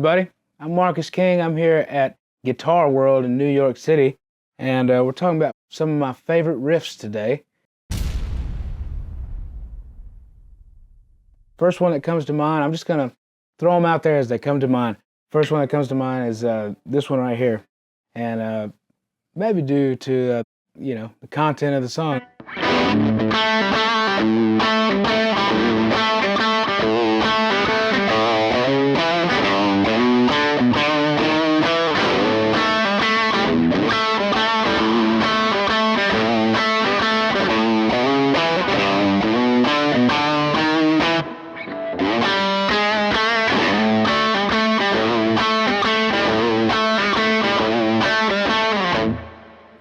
everybody. I'm Marcus King. I'm here at Guitar World in New York City, and we're talking about some of my favorite riffs today. First one that comes to mind, I'm just going to throw them out there as they come to mind. First one that comes to mind is this one right here, and maybe due to, the content of the song.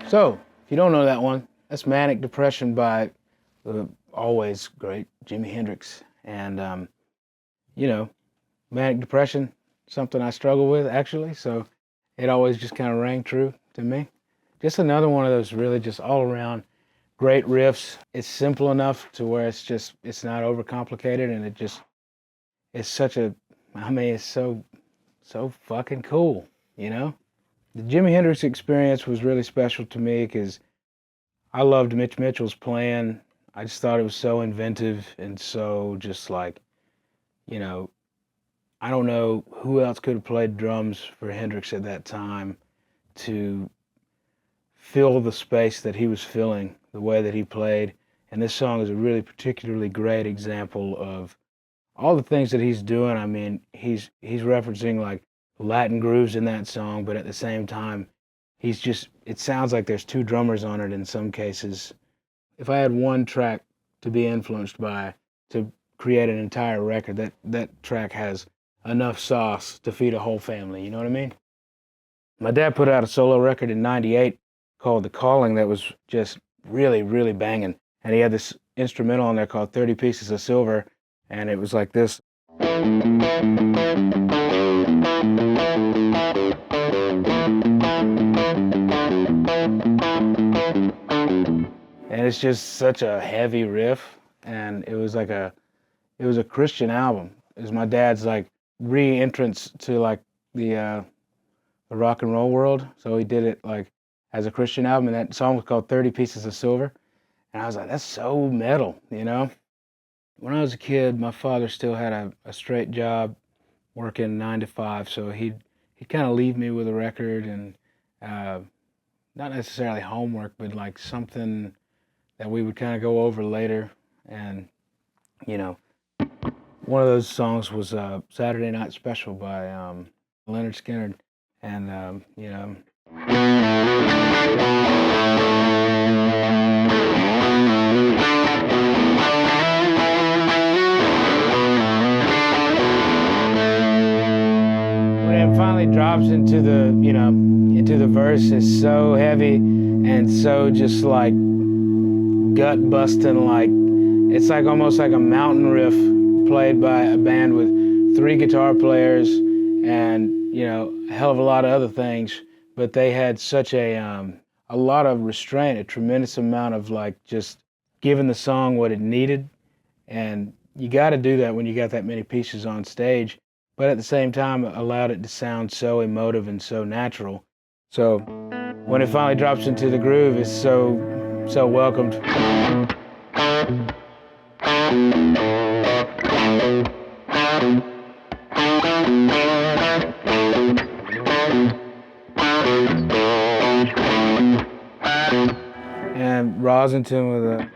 So, if you don't know that one, that's Manic Depression by the always great Jimi Hendrix. And, Manic Depression, something I struggle with, actually, so it always just kind of rang true to me. Just another one of those really just all-around great riffs. It's simple enough to where it's not overcomplicated, and it's so fucking cool, you know? The Jimi Hendrix experience was really special to me because I loved Mitch Mitchell's playing. I just thought it was so inventive and so just like, I don't know who else could have played drums for Hendrix at that time to fill the space that he was filling the way that he played. And this song is a really particularly great example of all the things that he's doing. I mean, he's referencing like Latin grooves in that song, but at the same time, it sounds like there's two drummers on it in some cases. If I had one track to be influenced by to create an entire record, that track has enough sauce to feed a whole family, you know what I mean? My dad put out a solo record in '98 called The Calling that was just really, really banging. And he had this instrumental on there called 30 Pieces of Silver, and it was like this. And it's just such a heavy riff, and it was a Christian album. It was my dad's like re-entrance to like the rock and roll world. So he did it like as a Christian album, and that song was called 30 Pieces of Silver. And I was like, that's so metal, you know? When I was a kid, my father still had a straight job working 9 to 5, so he'd kind of leave me with a record and not necessarily homework, but like something that we would kind of go over later. And, one of those songs was Saturday Night Special by Lynyrd Skynyrd. And, when it finally drops into the verse, it's so heavy and so just like gut busting, like it's like almost like a mountain riff played by a band with 3 guitar players and a hell of a lot of other things, but they had such a lot of restraint, a tremendous amount of like just giving the song what it needed. And you got to do that when you got that many pieces on stage, but at the same time allowed it to sound so emotive and so natural. So when it finally drops into the groove, it's so welcomed. And Rossington with a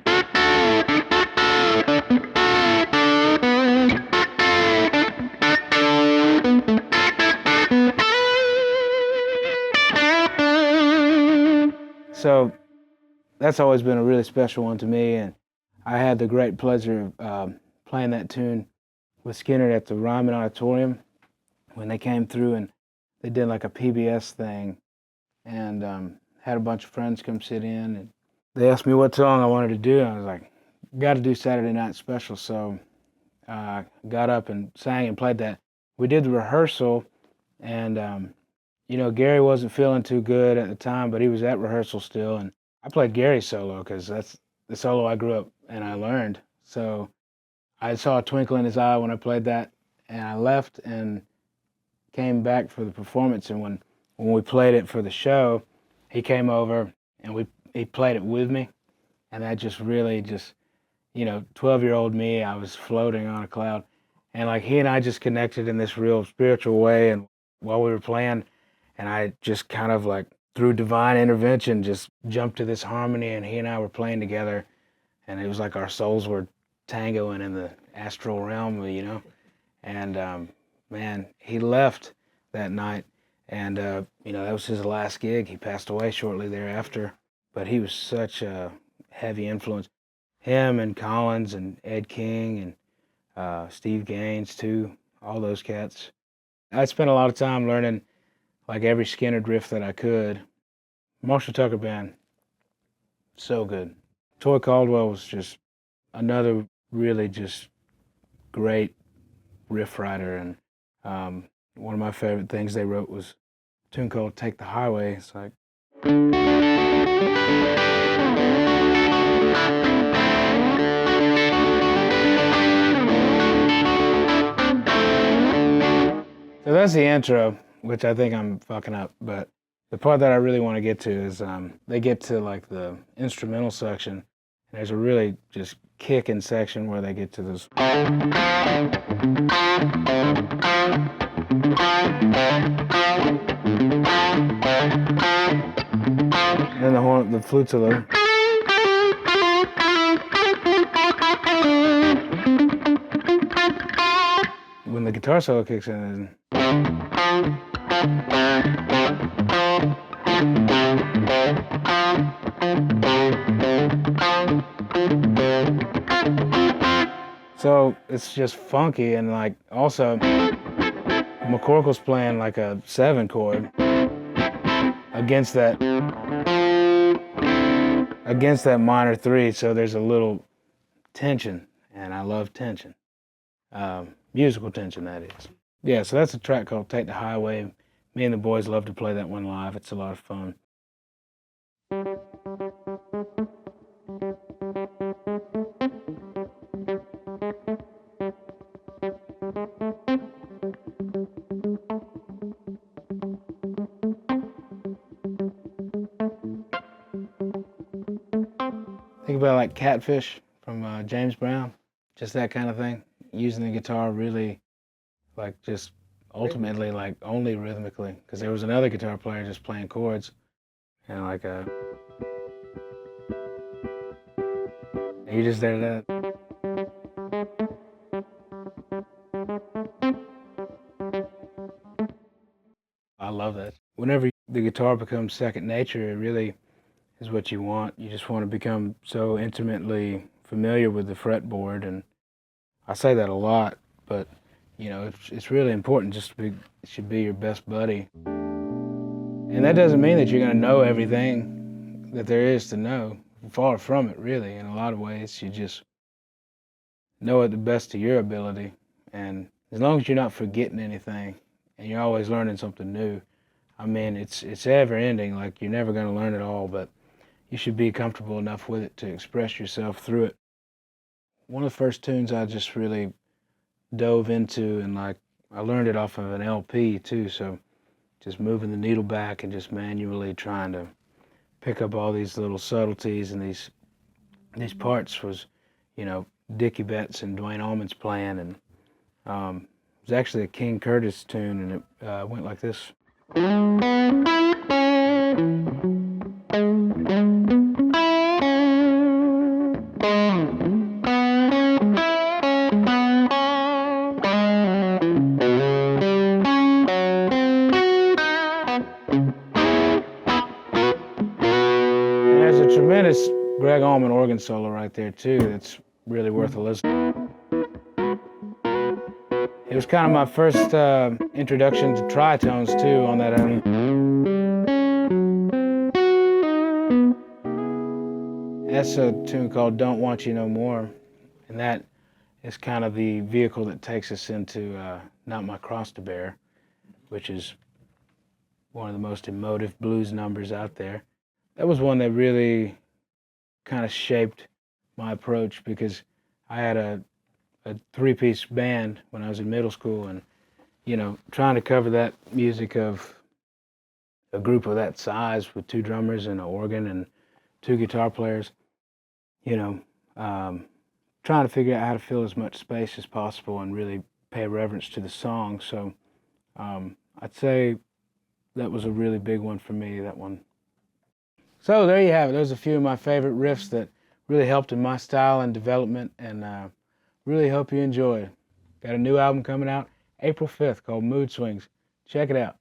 so that's always been a really special one to me, and I had the great pleasure of playing that tune with Skynyrd at the Ryman Auditorium when they came through, and they did like a PBS thing, and had a bunch of friends come sit in, and they asked me what song I wanted to do, and I was like, got to do Saturday Night Special, so I got up and sang and played that. We did the rehearsal, and Gary wasn't feeling too good at the time, but he was at rehearsal still, and I played Gary's solo because that's the solo I grew up and I learned. So I saw a twinkle in his eye when I played that, and I left and came back for the performance, and when we played it for the show, he came over and he played it with me, and that just really just, 12-year-old me, I was floating on a cloud, and like he and I just connected in this real spiritual way, and while we were playing, and I just kind of like through divine intervention just jumped to this harmony, and he and I were playing together, and it was like our souls were tangoing in the astral realm, and man, he left that night, and that was his last gig. He passed away shortly thereafter, but he was such a heavy influence. Him and Collins and Ed King and Steve Gaines too, all those cats. I spent a lot of time learning like every Skynyrd riff that I could. Marshall Tucker Band, so good. Toy Caldwell was just another really just great riff writer, and one of my favorite things they wrote was a tune called Take the Highway. It's like, so that's the intro, which I think I'm fucking up, but the part that I really want to get to is they get to like the instrumental section, and there's a really just kicking section where they get to this. And then the flute's a little. When the guitar solo kicks in, so it's just funky, and like also McCorkle's playing like a 7 chord against that minor 3, so there's a little tension, and I love tension. Musical tension, that is. Yeah, so that's a track called Take the Highway. Me and the boys love to play that one live. It's a lot of fun. Think about like Catfish from James Brown, just that kind of thing. Using the guitar really, like just ultimately like only rhythmically, because there was another guitar player just playing chords, and like you just there to that. I love that. Whenever the guitar becomes second nature, it really is what you want. You just want to become so intimately familiar with the fretboard, and I say that a lot, but it's really important. Just it should be your best buddy, and that doesn't mean that you're going to know everything that there is to know. Far from it, really. In a lot of ways, you just know it the best of your ability, and as long as you're not forgetting anything, and you're always learning something new. I mean, it's ever ending. Like you're never going to learn it all, but you should be comfortable enough with it to express yourself through it. One of the first tunes I just really dove into, and like I learned it off of an LP too, so just moving the needle back and just manually trying to pick up all these little subtleties and these parts was, Dickie Betts and Duane Allman's playing, and it was actually a King Curtis tune, and it went like this. There's a tremendous Greg Allman organ solo right there too that's really worth a listen. It was kind of my first introduction to tritones too on that album. That's a tune called Don't Want You No More, and that is kind of the vehicle that takes us into Not My Cross to Bear, which is one of the most emotive blues numbers out there. That was one that really kind of shaped my approach, because I had a 3-piece band when I was in middle school, and trying to cover that music of a group of that size with two drummers and an organ and two guitar players, you know, trying to figure out how to fill as much space as possible and really pay reverence to the song. So I'd say that was a really big one for me, that one. So there you have it. Those are a few of my favorite riffs that really helped in my style and development, and really hope you enjoyed. Got a new album coming out April 5th called Mood Swings. Check it out.